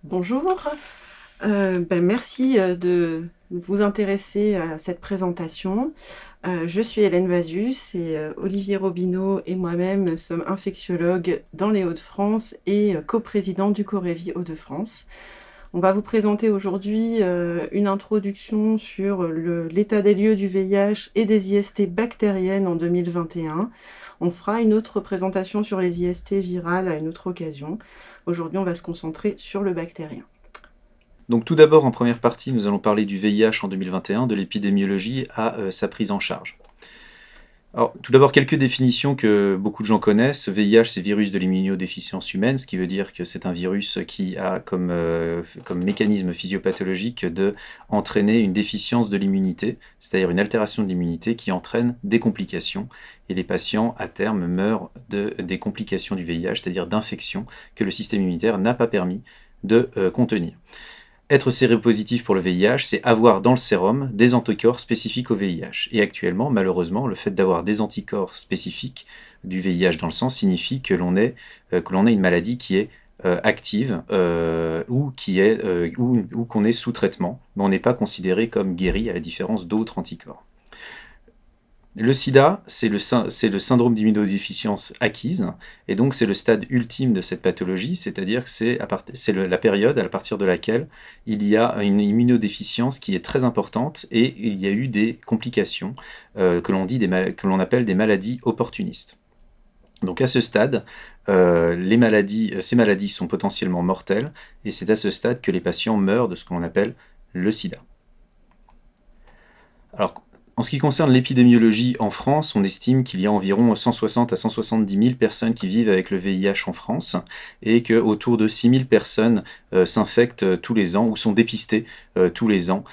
Bonjour, merci de vous intéresser à cette présentation. Je suis Hélène Vazus et Olivier Robineau et moi-même sommes infectiologues dans les Hauts-de-France et coprésidents du Corévi Hauts-de-France. On va vous présenter aujourd'hui une introduction sur l'état des lieux du VIH et des IST bactériennes en 2021. On fera une autre présentation sur les IST virales à une autre occasion. Aujourd'hui, on va se concentrer sur le bactérien. Donc tout d'abord, en première partie, nous allons parler du VIH en 2021, de l'épidémiologie à sa prise en charge. Alors, tout d'abord, quelques définitions que beaucoup de gens connaissent. VIH, c'est virus de l'immunodéficience humaine, ce qui veut dire que c'est un virus qui a comme mécanisme physiopathologique d'entraîner une déficience de l'immunité, c'est-à-dire une altération de l'immunité qui entraîne des complications. Et les patients, à terme, meurent des complications du VIH, c'est-à-dire d'infections que le système immunitaire n'a pas permis de contenir. Être séropositif pour le VIH, c'est avoir dans le sérum des anticorps spécifiques au VIH. Et actuellement, malheureusement, le fait d'avoir des anticorps spécifiques du VIH dans le sang signifie que l'on a une maladie qui est active ou qu'on est sous traitement, mais on n'est pas considéré comme guéri à la différence d'autres anticorps. Le sida, c'est le syndrome d'immunodéficience acquise, et donc c'est le stade ultime de cette pathologie, c'est-à-dire que c'est la période à partir de laquelle il y a une immunodéficience qui est très importante, et il y a eu des complications que l'on appelle des maladies opportunistes. Donc à ce stade, ces maladies sont potentiellement mortelles, et c'est à ce stade que les patients meurent de ce que l'on appelle le sida. Alors, en ce qui concerne l'épidémiologie en France, on estime qu'il y a environ 160 à 170 000 personnes qui vivent avec le VIH en France et qu'autour de 6 000 personnes s'infectent tous les ans ou sont dépistées tous les ans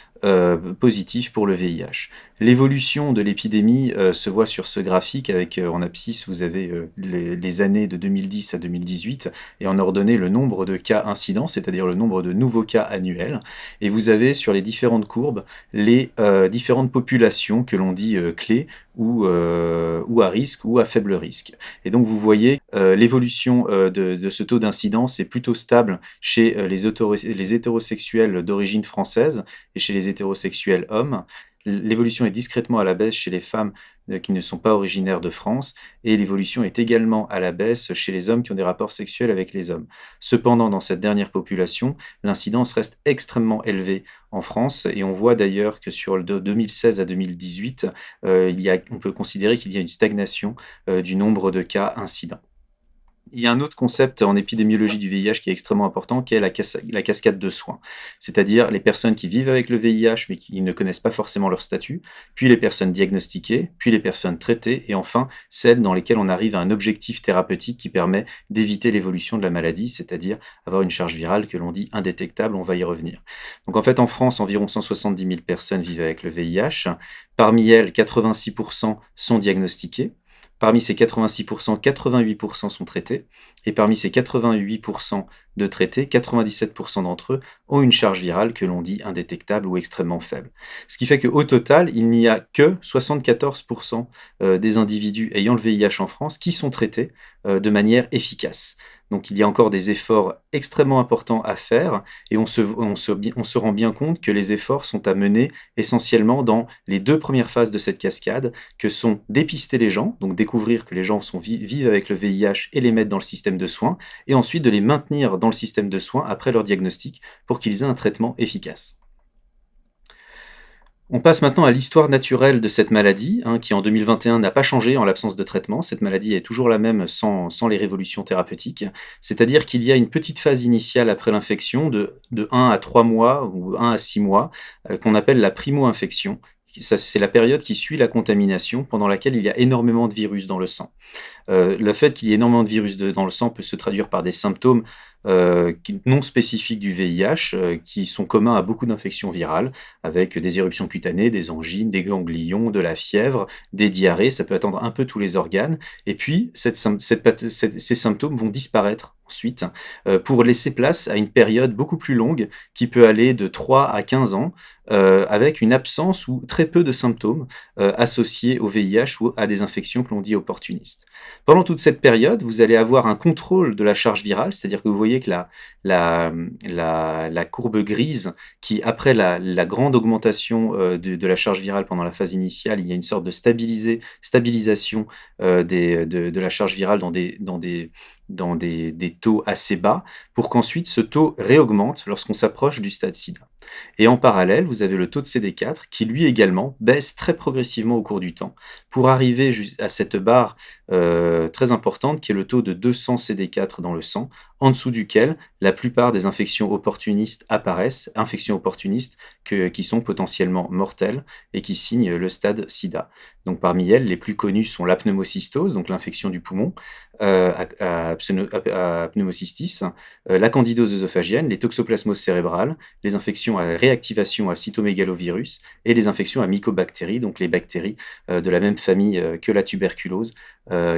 positifs pour le VIH. L'évolution de l'épidémie se voit sur ce graphique avec en abscisse vous avez les années de 2010 à 2018 et en ordonnée le nombre de cas incidents, c'est-à-dire le nombre de nouveaux cas annuels, et vous avez sur les différentes courbes les différentes populations que l'on dit clés ou à risque ou à faible risque. Et donc vous voyez l'évolution de ce taux d'incidence est plutôt stable chez les hétérosexuels d'origine française et chez les hétérosexuels hommes. L'évolution est discrètement à la baisse chez les femmes qui ne sont pas originaires de France, et l'évolution est également à la baisse chez les hommes qui ont des rapports sexuels avec les hommes. Cependant, dans cette dernière population, l'incidence reste extrêmement élevée en France, et on voit d'ailleurs que de 2016 à 2018, on peut considérer qu'il y a une stagnation du nombre de cas incidents. Il y a un autre concept en épidémiologie du VIH qui est extrêmement important, qui est la cascade de soins. C'est-à-dire les personnes qui vivent avec le VIH mais qui ne connaissent pas forcément leur statut, puis les personnes diagnostiquées, puis les personnes traitées, et enfin celles dans lesquelles on arrive à un objectif thérapeutique qui permet d'éviter l'évolution de la maladie, c'est-à-dire avoir une charge virale que l'on dit indétectable, on va y revenir. Donc en fait en France, environ 170 000 personnes vivent avec le VIH. Parmi elles, 86% sont diagnostiquées. Parmi ces 86%, 88% sont traités, et parmi ces 88% de traités, 97% d'entre eux ont une charge virale que l'on dit indétectable ou extrêmement faible. Ce qui fait qu'au total, il n'y a que 74% des individus ayant le VIH en France qui sont traités de manière efficace. Donc il y a encore des efforts extrêmement importants à faire, et on se rend bien compte que les efforts sont à mener essentiellement dans les deux premières phases de cette cascade, que sont dépister les gens, donc découvrir que les gens vivent avec le VIH et les mettre dans le système de soins, et ensuite de les maintenir dans le système de soins après leur diagnostic pour qu'ils aient un traitement efficace. On passe maintenant à l'histoire naturelle de cette maladie, qui en 2021 n'a pas changé en l'absence de traitement. Cette maladie est toujours la même sans les révolutions thérapeutiques. C'est-à-dire qu'il y a une petite phase initiale après l'infection de 1 à 3 mois ou 1 à 6 mois qu'on appelle la primo-infection. C'est la période qui suit la contamination, pendant laquelle il y a énormément de virus dans le sang. Le fait qu'il y ait énormément de virus dans le sang peut se traduire par des symptômes non spécifiques du VIH, qui sont communs à beaucoup d'infections virales, avec des éruptions cutanées, des angines, des ganglions, de la fièvre, des diarrhées. Ça peut atteindre un peu tous les organes. Et puis, ces symptômes vont disparaître ensuite pour laisser place à une période beaucoup plus longue qui peut aller de 3 à 15 ans, avec une absence ou très peu de symptômes associés au VIH ou à des infections que l'on dit opportunistes. Pendant toute cette période, vous allez avoir un contrôle de la charge virale, c'est-à-dire que vous voyez voyez que la courbe grise, qui après la grande augmentation de la charge virale pendant la phase initiale, il y a une sorte de stabilisation de la charge virale dans des taux assez bas, pour qu'ensuite ce taux réaugmente lorsqu'on s'approche du stade SIDA. Et en parallèle, vous avez le taux de CD4 qui lui également baisse très progressivement au cours du temps pour arriver à cette barre très importante qui est le taux de 200 CD4 dans le sang, en dessous duquel la plupart des infections opportunistes apparaissent, infections opportunistes qui sont potentiellement mortelles et qui signent le stade SIDA. Donc parmi elles, les plus connues sont la pneumocystose, donc l'infection du poumon, à pneumocystis, la candidose œsophagienne, les toxoplasmoses cérébrales, les infections à réactivation à cytomégalovirus et les infections à mycobactéries, donc les bactéries de la même famille que la tuberculose,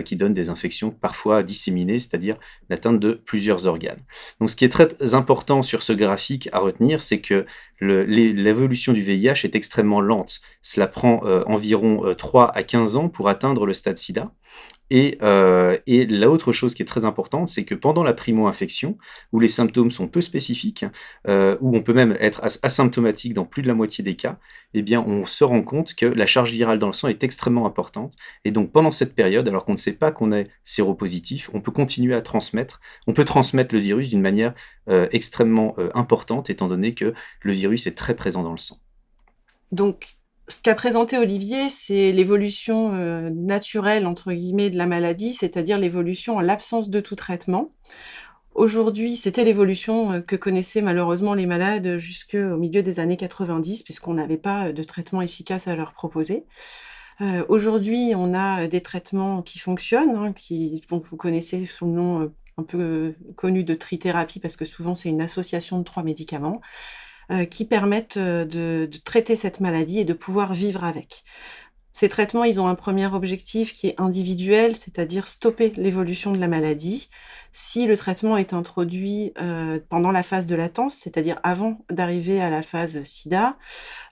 qui donnent des infections parfois disséminées, c'est-à-dire l'atteinte de plusieurs organes. Donc ce qui est très important sur ce graphique à retenir, c'est que l'évolution du VIH est extrêmement lente. Cela prend environ 3 à 15 ans pour atteindre le stade SIDA. Et l'autre chose qui est très importante, c'est que pendant la primo-infection, où les symptômes sont peu spécifiques, où on peut même être asymptomatique dans plus de la moitié des cas, eh bien, on se rend compte que la charge virale dans le sang est extrêmement importante. Et donc, pendant cette période, alors qu'on ne sait pas qu'on est séropositif, on peut continuer à transmettre. On peut transmettre le virus d'une manière extrêmement importante, étant donné que le virus est très présent dans le sang. Donc, ce qu'a présenté Olivier, c'est l'évolution naturelle, entre guillemets, de la maladie, c'est-à-dire l'évolution en l'absence de tout traitement. Aujourd'hui, c'était l'évolution que connaissaient malheureusement les malades jusqu'au milieu des années 90, puisqu'on n'avait pas de traitement efficace à leur proposer. Aujourd'hui, on a des traitements qui fonctionnent, dont vous connaissez sous le nom un peu connu de trithérapie, parce que souvent c'est une association de 3 médicaments, qui permettent de traiter cette maladie et de pouvoir vivre avec. Ces traitements, ils ont un premier objectif qui est individuel, c'est-à-dire stopper l'évolution de la maladie. Si le traitement est introduit pendant la phase de latence, c'est-à-dire avant d'arriver à la phase SIDA,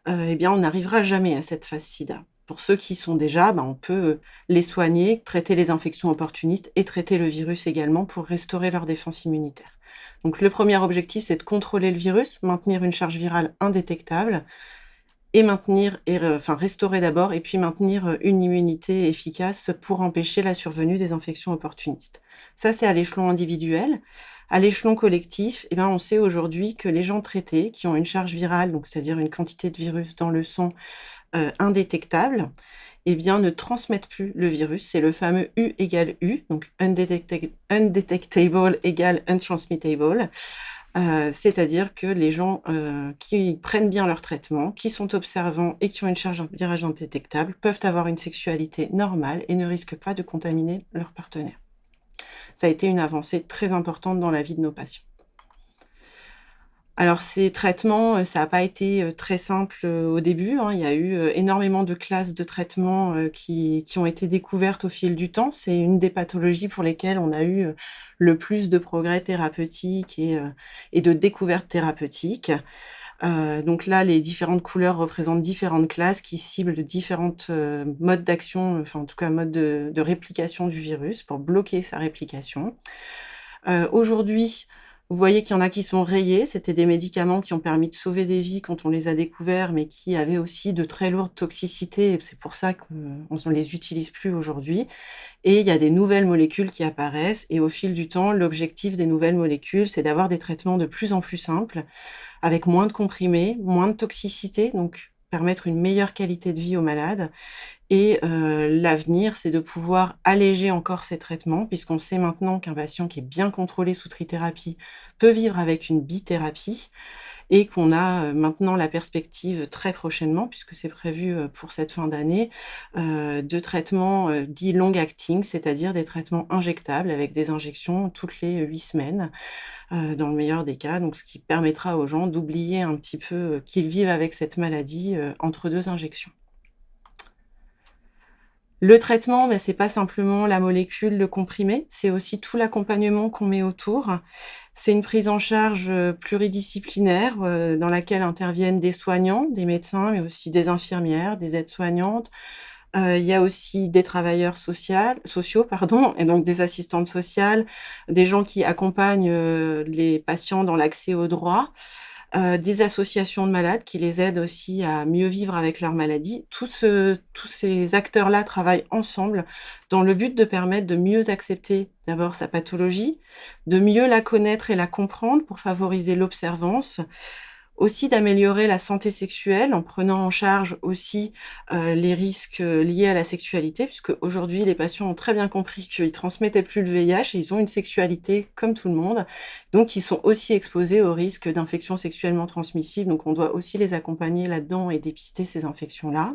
eh bien, on n'arrivera jamais à cette phase SIDA. Pour ceux qui sont déjà, on peut les soigner, traiter les infections opportunistes et traiter le virus également pour restaurer leur défense immunitaire. Donc le premier objectif, c'est de contrôler le virus, maintenir une charge virale indétectable et restaurer d'abord et puis maintenir une immunité efficace pour empêcher la survenue des infections opportunistes. Ça, c'est à l'échelon individuel. À l'échelon collectif, on sait aujourd'hui que les gens traités qui ont une charge virale, donc c'est-à-dire une quantité de virus dans le sang indétectable, ne transmettent plus le virus. C'est le fameux U égale U, donc undetectable égale untransmittable. C'est-à-dire que les gens qui prennent bien leur traitement, qui sont observants et qui ont une charge virale indétectable peuvent avoir une sexualité normale et ne risquent pas de contaminer leur partenaire. Ça a été une avancée très importante dans la vie de nos patients. Alors ces traitements, ça n'a pas été très simple au début. Il y a eu énormément de classes de traitements qui ont été découvertes au fil du temps. C'est une des pathologies pour lesquelles on a eu le plus de progrès thérapeutiques et de découvertes thérapeutiques. Donc là, les différentes couleurs représentent différentes classes qui ciblent différentes modes d'action, en tout cas modes de réplication du virus pour bloquer sa réplication. Aujourd'hui, vous voyez qu'il y en a qui sont rayés. C'était des médicaments qui ont permis de sauver des vies quand on les a découverts, mais qui avaient aussi de très lourdes toxicités. Et c'est pour ça qu'on ne les utilise plus aujourd'hui. Et il y a des nouvelles molécules qui apparaissent. Et au fil du temps, l'objectif des nouvelles molécules, c'est d'avoir des traitements de plus en plus simples, avec moins de comprimés, moins de toxicité, donc permettre une meilleure qualité de vie aux malades. Et l'avenir, c'est de pouvoir alléger encore ces traitements, puisqu'on sait maintenant qu'un patient qui est bien contrôlé sous trithérapie peut vivre avec une bithérapie, et qu'on a maintenant la perspective très prochainement, puisque c'est prévu pour cette fin d'année, de traitements dits long-acting, c'est-à-dire des traitements injectables avec des injections toutes les 8 semaines, dans le meilleur des cas, donc ce qui permettra aux gens d'oublier un petit peu qu'ils vivent avec cette maladie entre 2 injections. Le traitement, c'est pas simplement la molécule, le comprimé, c'est aussi tout l'accompagnement qu'on met autour. C'est une prise en charge pluridisciplinaire dans laquelle interviennent des soignants, des médecins, mais aussi des infirmières, des aides-soignantes, Il y a aussi des travailleurs sociaux, pardon, et donc des assistantes sociales, des gens qui accompagnent, les patients dans l'accès aux droits, des associations de malades qui les aident aussi à mieux vivre avec leur maladie. Tous ces acteurs-là travaillent ensemble dans le but de permettre de mieux accepter d'abord sa pathologie, de mieux la connaître et la comprendre pour favoriser l'observance, aussi d'améliorer la santé sexuelle en prenant en charge aussi, les risques, liés à la sexualité, puisque aujourd'hui les patients ont très bien compris qu'ils transmettaient plus le VIH et ils ont une sexualité comme tout le monde. Donc ils sont aussi exposés au risque d'infections sexuellement transmissibles, donc on doit aussi les accompagner là-dedans et dépister ces infections-là.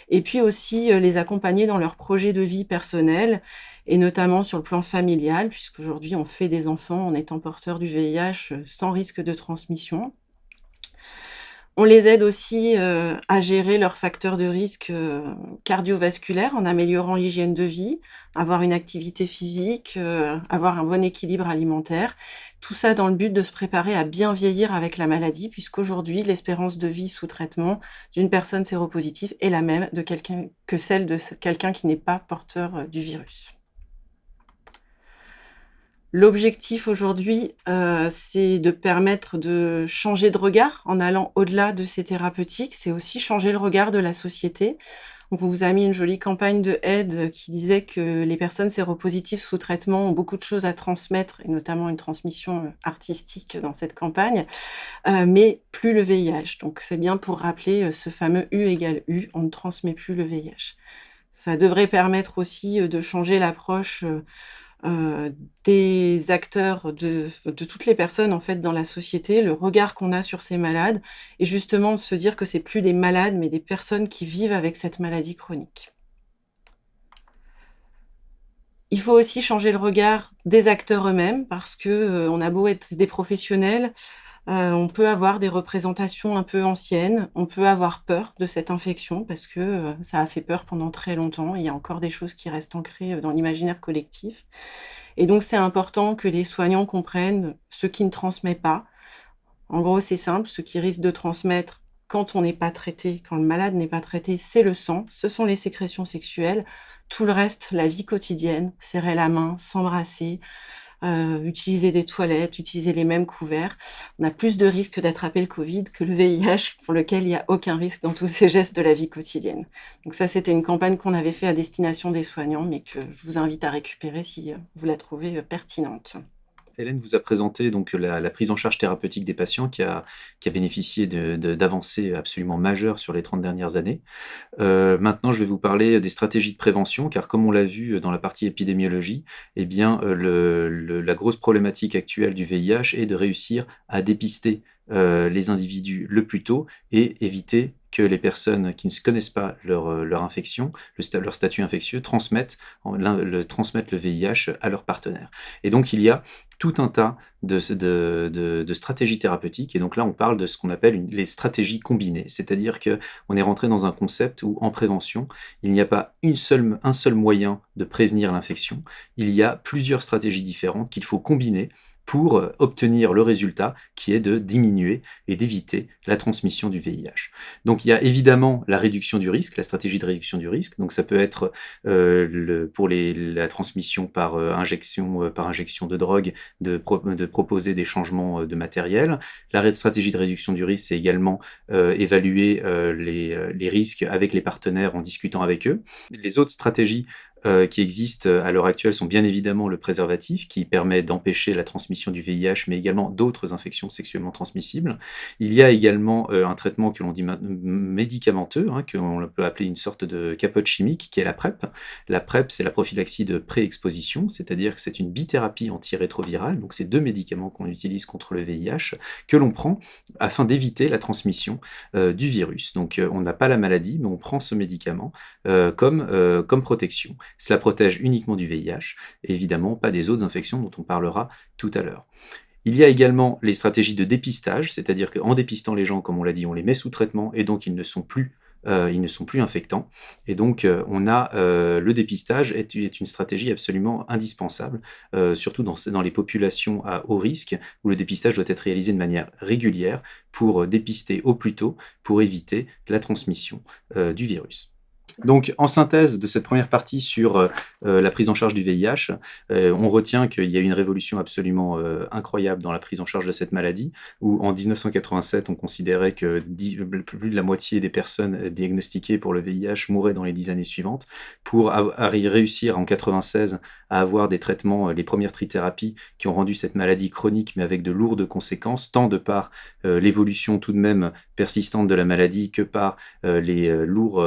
Et puis aussi, les accompagner dans leurs projets de vie personnels et notamment sur le plan familial, puisqu'aujourd'hui on fait des enfants en étant porteur du VIH, sans risque de transmission. On les aide aussi, à gérer leurs facteurs de risque, cardiovasculaires en améliorant l'hygiène de vie, avoir une activité physique, avoir un bon équilibre alimentaire. Tout ça dans le but de se préparer à bien vieillir avec la maladie, puisqu'aujourd'hui, l'espérance de vie sous traitement d'une personne séropositive est la même que celle de quelqu'un qui n'est pas porteur, du virus. L'objectif aujourd'hui, c'est de permettre de changer de regard en allant au-delà de ces thérapeutiques. C'est aussi changer le regard de la société. On vous a mis une jolie campagne de aide qui disait que les personnes séropositives sous traitement ont beaucoup de choses à transmettre et notamment une transmission, artistique dans cette campagne, mais plus le VIH. Donc c'est bien pour rappeler, ce fameux U égale U, on ne transmet plus le VIH. Ça devrait permettre aussi, de changer l'approche, des acteurs, de toutes les personnes en fait dans la société, le regard qu'on a sur ces malades et justement de se dire que c'est plus des malades, mais des personnes qui vivent avec cette maladie chronique. Il faut aussi changer le regard des acteurs eux-mêmes parce que, on a beau être des professionnels, on peut avoir des représentations un peu anciennes, on peut avoir peur de cette infection parce que, ça a fait peur pendant très longtemps. Il y a encore des choses qui restent ancrées, dans l'imaginaire collectif et donc c'est important que les soignants comprennent ce qui ne transmet pas. En gros, c'est simple, ce qui risque de transmettre quand on n'est pas traité, quand le malade n'est pas traité, c'est le sang, ce sont les sécrétions sexuelles. Tout le reste, la vie quotidienne, serrer la main, s'embrasser, utiliser des toilettes, utiliser les mêmes couverts. On a plus de risques d'attraper le Covid que le VIH, pour lequel il n'y a aucun risque dans tous ces gestes de la vie quotidienne. Donc ça, c'était une campagne qu'on avait fait à destination des soignants, mais que je vous invite à récupérer si vous la trouvez pertinente. Hélène vous a présenté donc la prise en charge thérapeutique des patients qui a bénéficié d'avancées absolument majeures sur les 30 dernières années. Maintenant, je vais vous parler des stratégies de prévention, car comme on l'a vu dans la partie épidémiologie, eh bien, la grosse problématique actuelle du VIH est de réussir à dépister les individus le plus tôt et éviter que les personnes qui ne connaissent pas leur infection, leur statut infectieux, transmettent le VIH à leur partenaire. Et donc, il y a tout un tas de stratégies thérapeutiques. Et donc là, on parle de ce qu'on appelle les stratégies combinées. C'est-à-dire qu'on est rentré dans un concept où, en prévention, il n'y a pas un seul moyen de prévenir l'infection. Il y a plusieurs stratégies différentes qu'il faut combiner pour obtenir le résultat qui est de diminuer et d'éviter la transmission du VIH. Donc il y a évidemment la réduction du risque, la stratégie de réduction du risque. Donc ça peut être pour la transmission par injection de drogue, de proposer des changements de matériel. La stratégie de réduction du risque, c'est également évaluer les risques avec les partenaires en discutant avec eux. Les autres stratégies qui existent à l'heure actuelle sont bien évidemment le préservatif, qui permet d'empêcher la transmission du VIH, mais également d'autres infections sexuellement transmissibles. Il y a également un traitement que l'on dit médicamenteux, qu'on peut appeler une sorte de capote chimique, qui est la PrEP. La PrEP, c'est la prophylaxie de pré-exposition, c'est-à-dire que c'est une bithérapie antirétrovirale, donc c'est 2 médicaments qu'on utilise contre le VIH, que l'on prend afin d'éviter la transmission du virus. Donc on n'a pas la maladie, mais on prend ce médicament comme protection. Cela protège uniquement du VIH, et évidemment pas des autres infections dont on parlera tout à l'heure. Il y a également les stratégies de dépistage, c'est-à-dire qu'en dépistant les gens, comme on l'a dit, on les met sous traitement, et donc ils ne sont plus infectants. Et donc, le dépistage est une stratégie absolument indispensable, surtout dans les populations à haut risque, où le dépistage doit être réalisé de manière régulière pour dépister au plus tôt, pour éviter la transmission du virus. Donc, en synthèse de cette première partie sur la prise en charge du VIH, on retient qu'il y a eu une révolution absolument incroyable dans la prise en charge de cette maladie, où en 1987, on considérait que plus de la moitié des personnes diagnostiquées pour le VIH mouraient dans les 10 années suivantes, pour réussir en 96 à avoir des traitements, les premières trithérapies qui ont rendu cette maladie chronique, mais avec de lourdes conséquences, tant de par l'évolution tout de même persistante de la maladie que par les lourds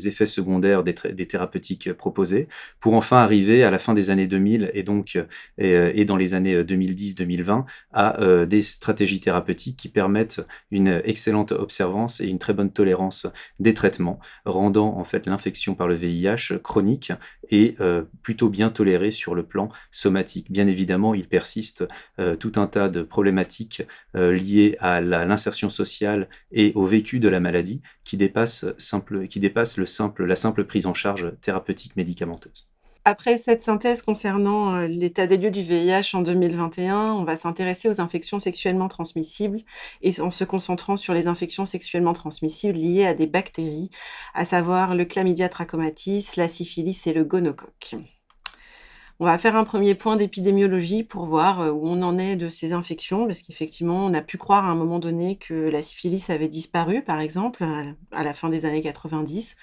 effets secondaires des thérapeutiques proposées, pour enfin arriver à la fin des années 2000 et donc et dans les années 2010-2020 à des stratégies thérapeutiques qui permettent une excellente observance et une très bonne tolérance des traitements, rendant en fait l'infection par le VIH chronique et plutôt bien tolérée sur le plan somatique. Bien évidemment, il persiste tout un tas de problématiques liées à l'insertion sociale et au vécu de la maladie qui dépassent la simple prise en charge thérapeutique médicamenteuse. Après cette synthèse concernant l'état des lieux du VIH en 2021, on va s'intéresser aux infections sexuellement transmissibles et en se concentrant sur les infections sexuellement transmissibles liées à des bactéries, à savoir le chlamydia trachomatis, la syphilis et le gonocoque. On va faire un premier point d'épidémiologie pour voir où on en est de ces infections, parce qu'effectivement, on a pu croire à un moment donné que la syphilis avait disparu, par exemple, à la fin des années 90.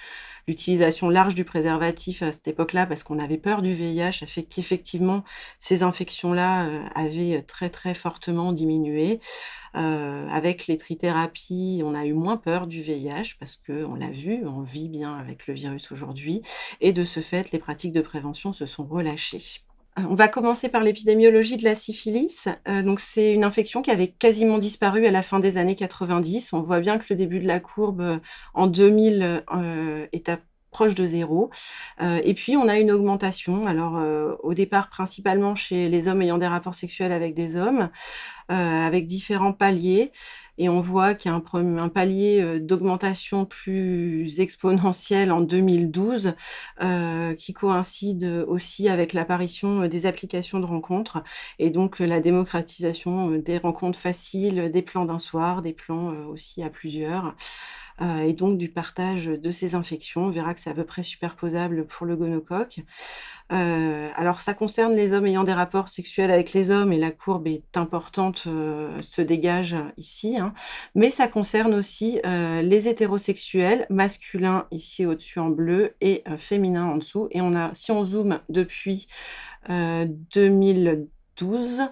L'utilisation large du préservatif à cette époque-là, parce qu'on avait peur du VIH, a fait qu'effectivement, ces infections-là avaient très très fortement diminué. Avec les trithérapies, on a eu moins peur du VIH, parce qu'on l'a vu, on vit bien avec le virus aujourd'hui, et de ce fait, les pratiques de prévention se sont relâchées. On va commencer par l'épidémiologie de la syphilis. Donc c'est une infection qui avait quasiment disparu à la fin des années 90. On voit bien que le début de la courbe en 2000 est proche de 0. Et puis on a une augmentation. Alors au départ principalement chez les hommes ayant des rapports sexuels avec des hommes, avec différents paliers. Et on voit qu'il y a un palier d'augmentation plus exponentielle en 2012, qui coïncide aussi avec l'apparition des applications de rencontres et donc la démocratisation des rencontres faciles, des plans d'un soir, des plans aussi à plusieurs. Et donc du partage de ces infections. On verra que c'est à peu près superposable pour le gonocoque. Alors ça concerne les hommes ayant des rapports sexuels avec les hommes et la courbe est importante, se dégage ici, hein. Mais ça concerne aussi les hétérosexuels, masculins ici au-dessus en bleu et féminins en dessous. Et si on zoome depuis 2012,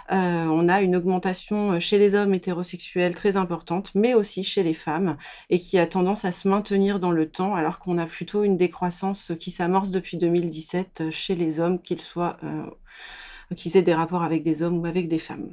on a une augmentation chez les hommes hétérosexuels très importante, mais aussi chez les femmes, et qui a tendance à se maintenir dans le temps, alors qu'on a plutôt une décroissance qui s'amorce depuis 2017 chez les hommes, qu'ils aient des rapports avec des hommes ou avec des femmes.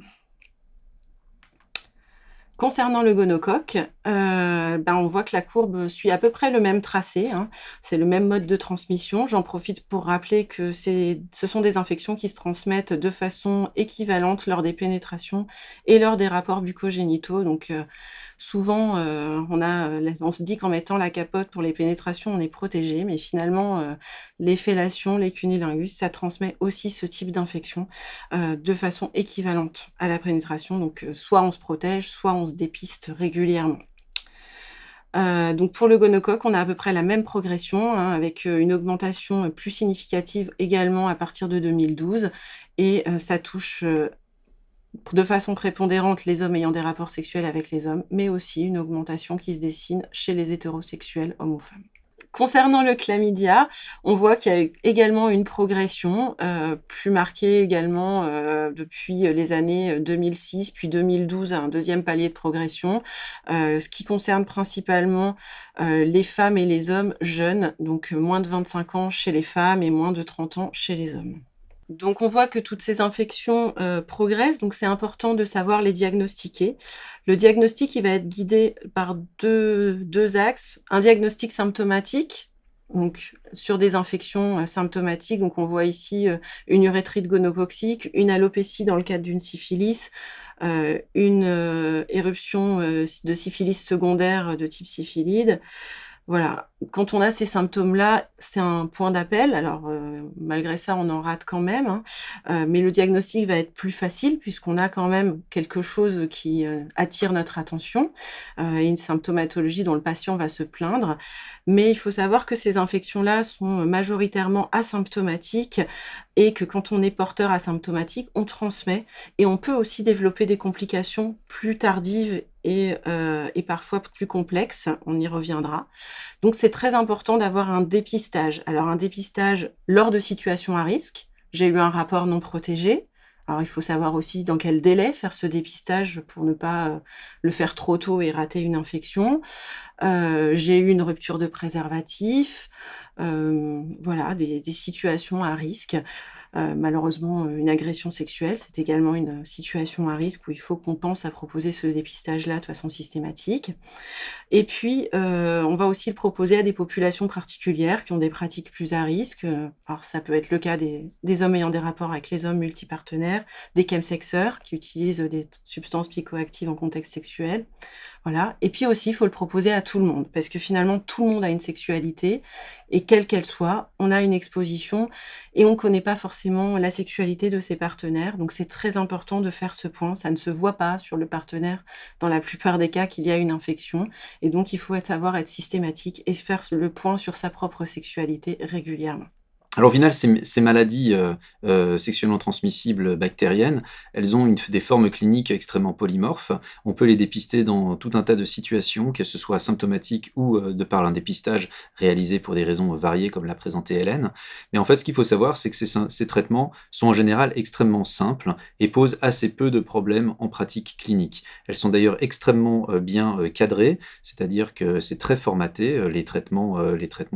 Concernant le gonocoque, on voit que la courbe suit à peu près le même tracé, hein. C'est le même mode de transmission. J'en profite pour rappeler que ce sont des infections qui se transmettent de façon équivalente lors des pénétrations et lors des rapports bucco-génitaux. Donc souvent, on se dit qu'en mettant la capote pour les pénétrations, on est protégé, mais finalement, les fellations, les cunnilingus, ça transmet aussi ce type d'infection de façon équivalente à la pénétration. Donc soit on se protège, soit on se dépiste régulièrement. Donc pour le gonocoque, on a à peu près la même progression, hein, avec une augmentation plus significative également à partir de 2012, et ça touche de façon prépondérante les hommes ayant des rapports sexuels avec les hommes, mais aussi une augmentation qui se dessine chez les hétérosexuels, hommes ou femmes. Concernant le chlamydia, on voit qu'il y a également une progression plus marquée également depuis les années 2006 puis 2012, un deuxième palier de progression, ce qui concerne principalement les femmes et les hommes jeunes, donc moins de 25 ans chez les femmes et moins de 30 ans chez les hommes. Donc on voit que toutes ces infections progressent, donc c'est important de savoir les diagnostiquer. Le diagnostic, il va être guidé par deux axes. Un diagnostic symptomatique, donc sur des infections symptomatiques. Donc on voit ici une urétrite gonococcique, une alopécie dans le cadre d'une syphilis, une éruption de syphilis secondaire de type syphilide. Voilà. quand on a ces symptômes-là, c'est un point d'appel. Alors, malgré ça, on en rate quand même, hein. Mais le diagnostic va être plus facile puisqu'on a quand même quelque chose qui attire notre attention et une symptomatologie dont le patient va se plaindre. Mais il faut savoir que ces infections-là sont majoritairement asymptomatiques et que quand on est porteur asymptomatique, on transmet et on peut aussi développer des complications plus tardives et parfois plus complexes. On y reviendra. Donc c'est très important d'avoir un dépistage. Alors un dépistage lors de situations à risque. J'ai eu un rapport non protégé. Alors il faut savoir aussi dans quel délai faire ce dépistage pour ne pas le faire trop tôt et rater une infection. J'ai eu une rupture de préservatif. Voilà, des situations à risque. Malheureusement, une agression sexuelle, c'est également une situation à risque où il faut qu'on pense à proposer ce dépistage-là de façon systématique. Et puis, on va aussi le proposer à des populations particulières qui ont des pratiques plus à risque. Alors ça peut être le cas des hommes ayant des rapports avec les hommes multipartenaires, des chemsexeurs qui utilisent des substances psychoactives en contexte sexuel. Voilà. Et puis aussi, il faut le proposer à tout le monde, parce que finalement, tout le monde a une sexualité, et quelle qu'elle soit, on a une exposition, et on ne connaît pas forcément la sexualité de ses partenaires. Donc c'est très important de faire ce point. Ça ne se voit pas sur le partenaire, dans la plupart des cas, qu'il y a une infection. Et donc, il faut savoir être systématique et faire le point sur sa propre sexualité régulièrement. Alors au final, ces maladies sexuellement transmissibles bactériennes, elles ont des formes cliniques extrêmement polymorphes. On peut les dépister dans tout un tas de situations, que ce soit symptomatiques ou de par un dépistage réalisé pour des raisons variées, comme l'a présenté Hélène. Mais en fait, ce qu'il faut savoir, c'est que ces traitements sont en général extrêmement simples et posent assez peu de problèmes en pratique clinique. Elles sont d'ailleurs extrêmement bien cadrées, c'est-à-dire que c'est très formaté. Les traitements,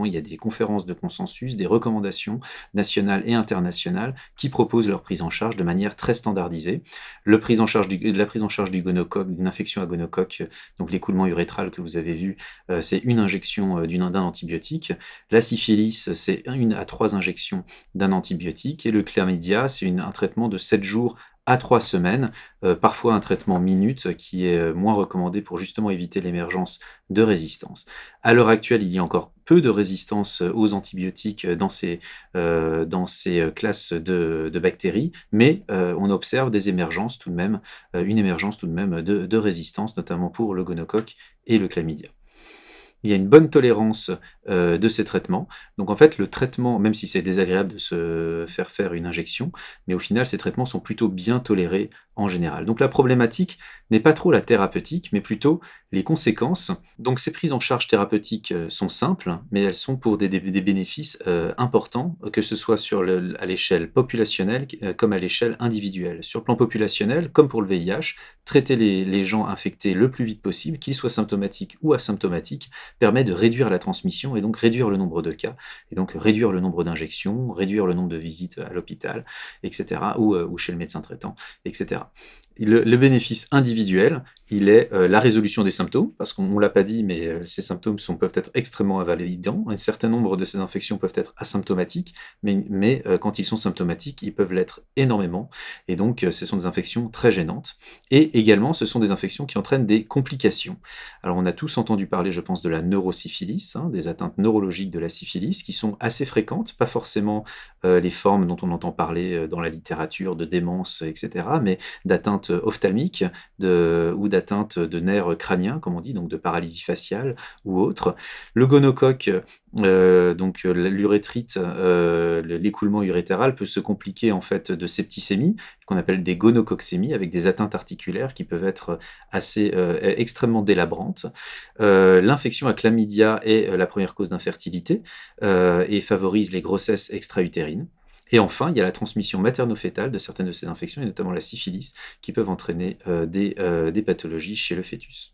il y a des conférences de consensus, des recommandations nationales et internationales qui proposent leur prise en charge de manière très standardisée. La prise en charge du gonocoque, d'une infection à gonocoque, donc l'écoulement urétral que vous avez vu, c'est une injection d'un antibiotique. La syphilis, c'est 1 à 3 injections d'un antibiotique. Et le chlamydia, c'est un traitement de 7 jours à 3 semaines, parfois un traitement minute qui est moins recommandé pour justement éviter l'émergence de résistance. À l'heure actuelle, il y a encore peu de résistance aux antibiotiques dans ces classes de bactéries, mais on observe des émergences tout de même, une émergence tout de même de résistance, notamment pour le gonocoque et le chlamydia. Il y a une bonne tolérance de ces traitements. Donc en fait, le traitement, même si c'est désagréable de se faire une injection, mais au final, ces traitements sont plutôt bien tolérés en général. Donc la problématique n'est pas trop la thérapeutique, mais plutôt les conséquences. Donc ces prises en charge thérapeutiques sont simples, mais elles sont pour des bénéfices importants, que ce soit à l'échelle populationnelle comme à l'échelle individuelle. Sur le plan populationnel, comme pour le VIH, traiter les gens infectés le plus vite possible, qu'ils soient symptomatiques ou asymptomatiques, permet de réduire la transmission et donc réduire le nombre de cas, et donc réduire le nombre d'injections, réduire le nombre de visites à l'hôpital, etc., ou chez le médecin traitant, etc. Le bénéfice individuel, il est la résolution des symptômes, parce qu'on ne l'a pas dit, mais ces symptômes peuvent être extrêmement invalidants. Un certain nombre de ces infections peuvent être asymptomatiques, mais quand ils sont symptomatiques, ils peuvent l'être énormément. Et donc, ce sont des infections très gênantes. Et également, ce sont des infections qui entraînent des complications. Alors, on a tous entendu parler, je pense, de la neurosyphilis, des atteintes neurologiques de la syphilis, qui sont assez fréquentes, pas forcément les formes dont on entend parler dans la littérature, de démence, etc., mais d'atteintes ophtalmiques ou d'atteintes de nerfs crâniens, comme on dit, donc de paralysie faciale ou autre. Le gonocoque, donc l'urétrite, l'écoulement urétéral peut se compliquer en fait de septicémie, qu'on appelle des gonococcémies, avec des atteintes articulaires qui peuvent être extrêmement délabrantes. L'infection à chlamydia est la première cause d'infertilité et favorise les grossesses extra-utérines. Et enfin, il y a la transmission materno-fétale de certaines de ces infections, et notamment la syphilis, qui peuvent entraîner des pathologies chez le fœtus.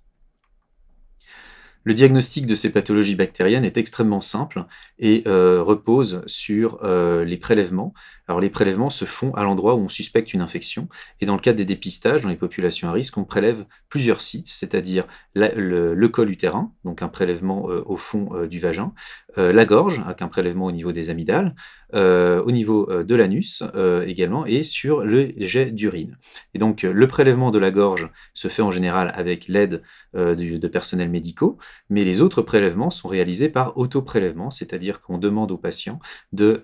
Le diagnostic de ces pathologies bactériennes est extrêmement simple et repose sur les prélèvements. Alors les prélèvements se font à l'endroit où on suspecte une infection, et dans le cadre des dépistages, dans les populations à risque, on prélève plusieurs sites, c'est-à-dire le col utérin, donc un prélèvement au fond du vagin, la gorge, avec un prélèvement au niveau des amygdales, au niveau de l'anus également, et sur le jet d'urine. Et donc le prélèvement de la gorge se fait en général avec l'aide de personnels médicaux, mais les autres prélèvements sont réalisés par autoprélèvement, c'est-à-dire qu'on demande aux patients de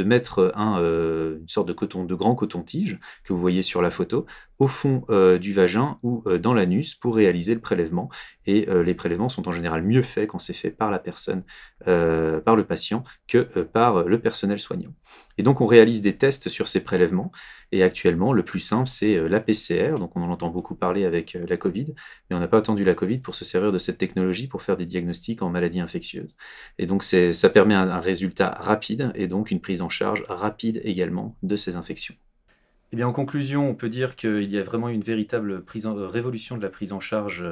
mettre une sorte de grand coton-tige que vous voyez sur la photo au fond du vagin ou dans l'anus pour réaliser le prélèvement. Et les prélèvements sont en général mieux faits quand c'est fait par la personne, par le patient, que par le personnel soignant. Et donc on réalise des tests sur ces prélèvements. Et actuellement, le plus simple, c'est la PCR. Donc on en entend beaucoup parler avec la Covid, mais on n'a pas attendu la Covid pour se servir de cette technologie pour faire des diagnostics en maladies infectieuses. Et donc ça permet un résultat rapide et donc une prise en charge rapide également de ces infections. Eh bien, en conclusion, on peut dire qu'il y a vraiment une véritable révolution de la prise en charge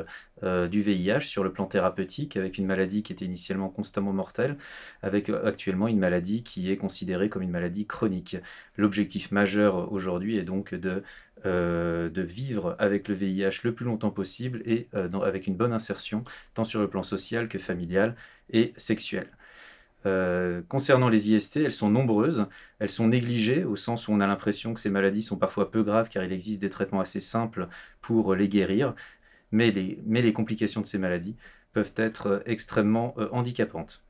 du VIH sur le plan thérapeutique, avec une maladie qui était initialement constamment mortelle, avec actuellement une maladie qui est considérée comme une maladie chronique. L'objectif majeur aujourd'hui est donc de vivre avec le VIH le plus longtemps possible et avec une bonne insertion, tant sur le plan social que familial et sexuel. Concernant les IST, elles sont nombreuses, elles sont négligées au sens où on a l'impression que ces maladies sont parfois peu graves car il existe des traitements assez simples pour les guérir, mais les complications de ces maladies peuvent être extrêmement handicapantes.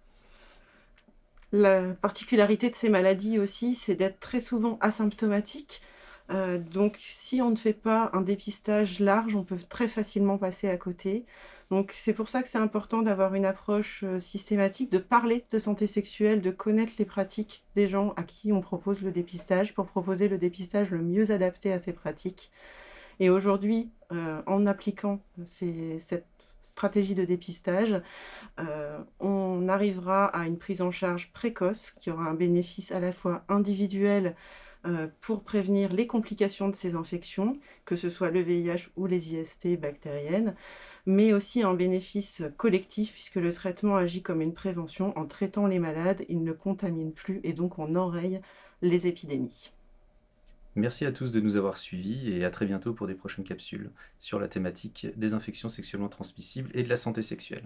La particularité de ces maladies aussi, c'est d'être très souvent asymptomatiques. Donc si on ne fait pas un dépistage large, on peut très facilement passer à côté. Donc c'est pour ça que c'est important d'avoir une approche systématique, de parler de santé sexuelle, de connaître les pratiques des gens à qui on propose le dépistage pour proposer le dépistage le mieux adapté à ces pratiques. Et aujourd'hui, en appliquant cette stratégie de dépistage, on arrivera à une prise en charge précoce qui aura un bénéfice à la fois individuel pour prévenir les complications de ces infections, que ce soit le VIH ou les IST bactériennes, mais aussi un bénéfice collectif puisque le traitement agit comme une prévention. En traitant les malades, il ne contamine plus et donc on enraye les épidémies. Merci à tous de nous avoir suivis et à très bientôt pour des prochaines capsules sur la thématique des infections sexuellement transmissibles et de la santé sexuelle.